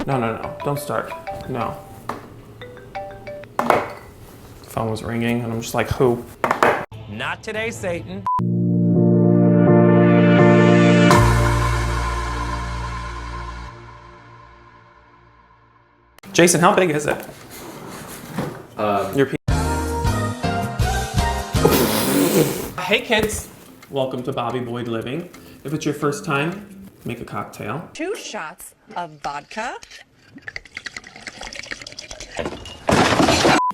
No, don't start. No. Phone was ringing and I'm just like, who? Not today, Satan. Jason, how big is it? Your Hey kids, welcome to Bobby Boyd Living. If it's your first time, make a cocktail. 2 shots of vodka.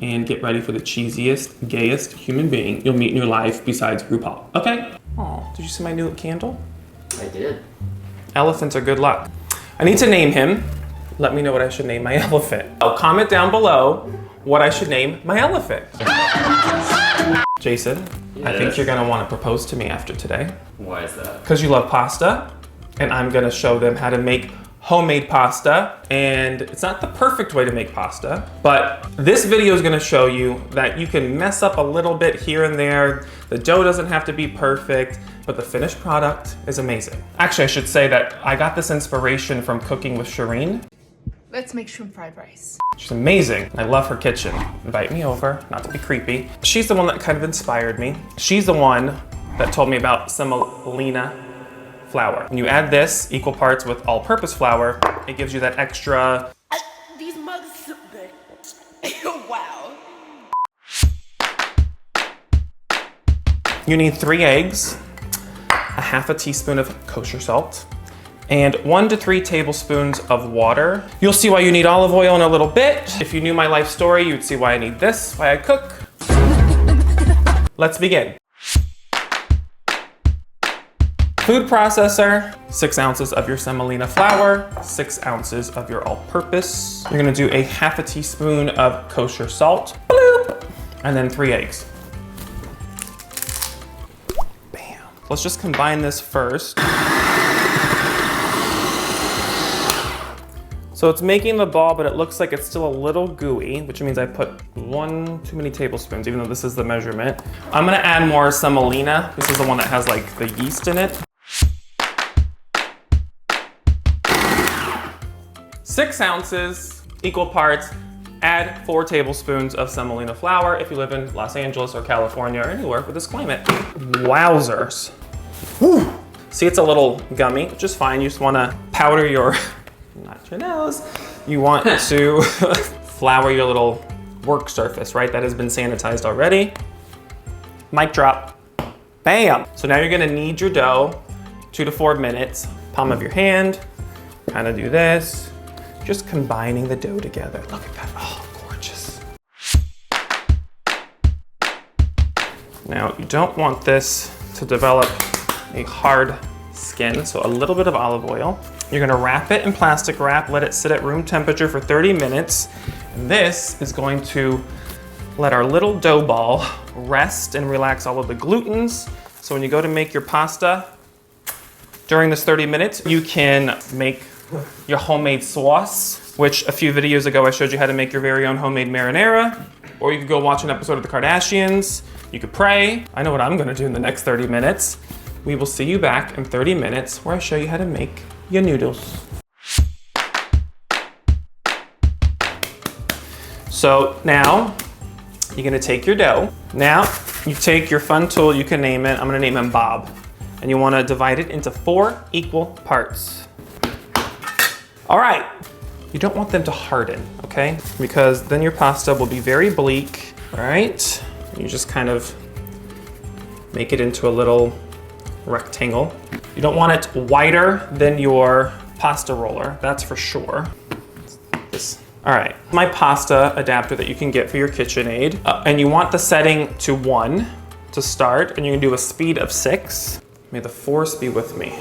And get ready for the cheesiest, gayest human being you'll meet in your life besides RuPaul. Okay? Oh, did you see my new candle? I did. Elephants are good luck. I need to name him. Let me know what I should name my elephant. Oh, comment down below what I should name my elephant. Jason, yes. I think you're gonna want to propose to me after today. Why is that? Because you love pasta, and I'm gonna show them how to make homemade pasta. And it's not the perfect way to make pasta, but this video is gonna show you that you can mess up a little bit here and there. The dough doesn't have to be perfect, but the finished product is amazing. Actually, I should say that I got this inspiration from cooking with Shereen. Let's make shrimp fried rice. She's amazing. I love her kitchen. Invite me over, not to be creepy. She's the one that kind of inspired me. She's the one that told me about semolina flour. When you add this equal parts with all-purpose flour, it gives you that extra. These mugs look good. Wow. You need 3 eggs, a half a teaspoon of kosher salt, and 1 to 3 tablespoons of water. You'll see why you need olive oil in a little bit. If you knew my life story, you'd see why I need this, why I cook. Let's begin. Food processor, 6 ounces of your semolina flour, 6 ounces of your all-purpose. You're gonna do a half a teaspoon of kosher salt, bloop, and then 3 eggs. Bam. Let's just combine this first. So it's making the ball, but it looks like it's still a little gooey, which means I put 1 too many tablespoons, even though this is the measurement. I'm gonna add more semolina. This is the one that has like the yeast in it. 6 ounces, equal parts. Add 4 tablespoons of semolina flour if you live in Los Angeles or California or anywhere with this climate. Wowzers. Whew. See, it's a little gummy, which is fine. You just wanna powder your, not your nose. You want to flour your little work surface, right? That has been sanitized already. Mic drop, bam. So now you're gonna knead your dough 2 to 4 minutes. Palm of your hand, kind of do this. Just combining the dough together. Look at that, oh, gorgeous. Now, you don't want this to develop a hard skin, so a little bit of olive oil. You're gonna wrap it in plastic wrap, let it sit at room temperature for 30 minutes. And this is going to let our little dough ball rest and relax all of the glutens. So when you go to make your pasta, during this 30 minutes, you can make your homemade sauce, which a few videos ago I showed you how to make your very own homemade marinara. Or you could go watch an episode of The Kardashians. You could pray. I know what I'm gonna do in the next 30 minutes. We will see you back in 30 minutes where I show you how to make your noodles. So now you're gonna take your dough. Now you take your fun tool, you can name it. I'm gonna name him Bob. And you wanna divide it into 4 equal parts. All right, you don't want them to harden, okay? Because then your pasta will be very bleak, all right? You just kind of make it into a little rectangle. You don't want it wider than your pasta roller, that's for sure. All right, my pasta adapter that you can get for your Kitchenaid. And you want the setting to 1 to start, and you can do a speed of 6. May the force be with me.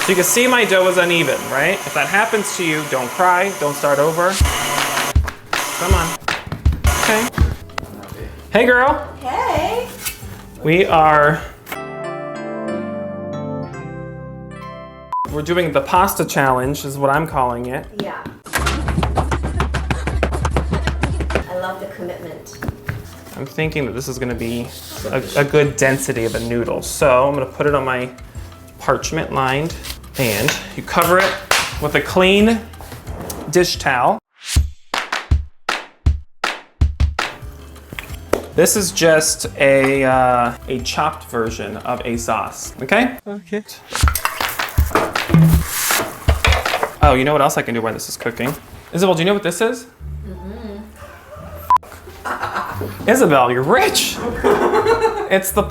So you can see my dough is uneven, right? If that happens to you, don't cry, don't start over. Come on. Okay. Hey girl. Hey. We're doing the pasta challenge, is what I'm calling it. Yeah. I love the commitment. I'm thinking that this is gonna be a good density of a noodle. So I'm gonna put it on my parchment lined And you cover it with a clean dish towel. This is just a chopped version of a sauce, okay? Okay. Oh, you know what else I can do while this is cooking? Isabel, do you know what this is? Isabel, you're rich. It's the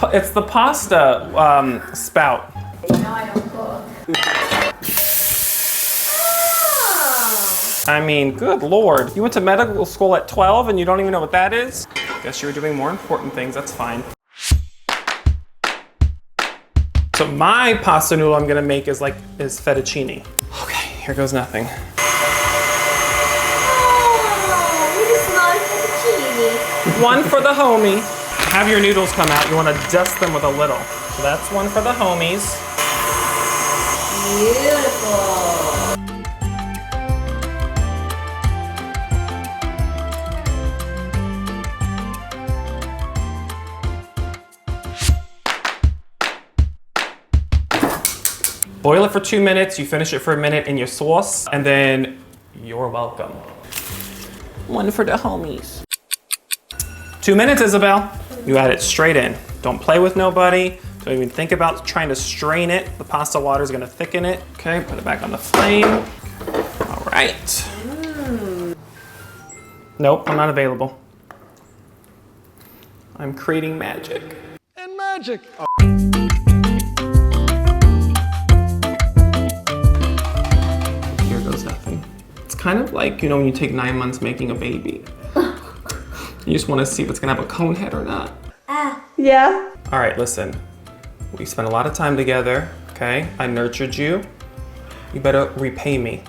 pasta spout. No, I don't cook. I mean, good Lord. You went to medical school at 12 and you don't even know what that is? Guess you were doing more important things, that's fine. So my pasta noodle I'm gonna make is fettuccine. Okay, here goes nothing. One for the homie. Have your noodles come out. You want to dust them with a little. So that's one for the homies. Beautiful. Boil it for 2 minutes. You finish it for a minute in your sauce, and then you're welcome. One for the homies. 2 minutes, Isabel. You add it straight in. Don't play with nobody. Don't even think about trying to strain it. The pasta water is gonna thicken it. Okay, put it back on the flame. All right. Nope, I'm not available. I'm creating magic. And magic. Here goes nothing. It's kind of like, you know, when you take 9 months making a baby. You just want to see if it's gonna have a cone head or not. Yeah. All right, listen. We spent a lot of time together, okay? I nurtured you. You better repay me.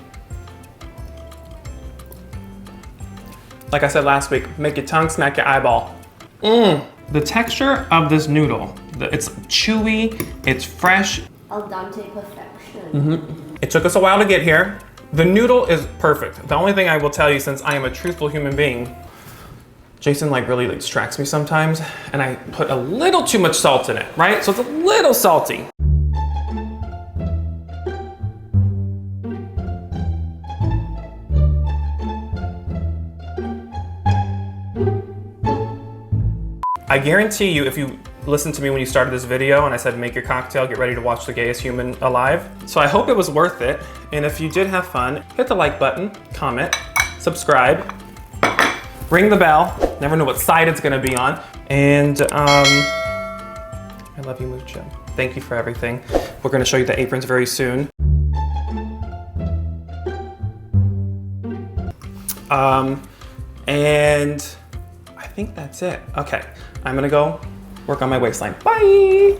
Like I said last week, make your tongue smack your eyeball. The texture of this noodle, it's chewy, it's fresh. Al dente perfection. It took us a while to get here. The noodle is perfect. The only thing I will tell you, since I am a truthful human being, Jason really distracts me sometimes, and I put a little too much salt in it, right? So it's a little salty. I guarantee you, if you listened to me when you started this video and I said make your cocktail, get ready to watch the gayest human alive. So I hope it was worth it. And if you did have fun, hit the like button, comment, subscribe, ring the bell. Never know what side it's gonna be on. And I love you mucho. Thank you for everything. We're gonna show you the aprons very soon. And I think that's it. Okay, I'm gonna go work on my waistline. Bye!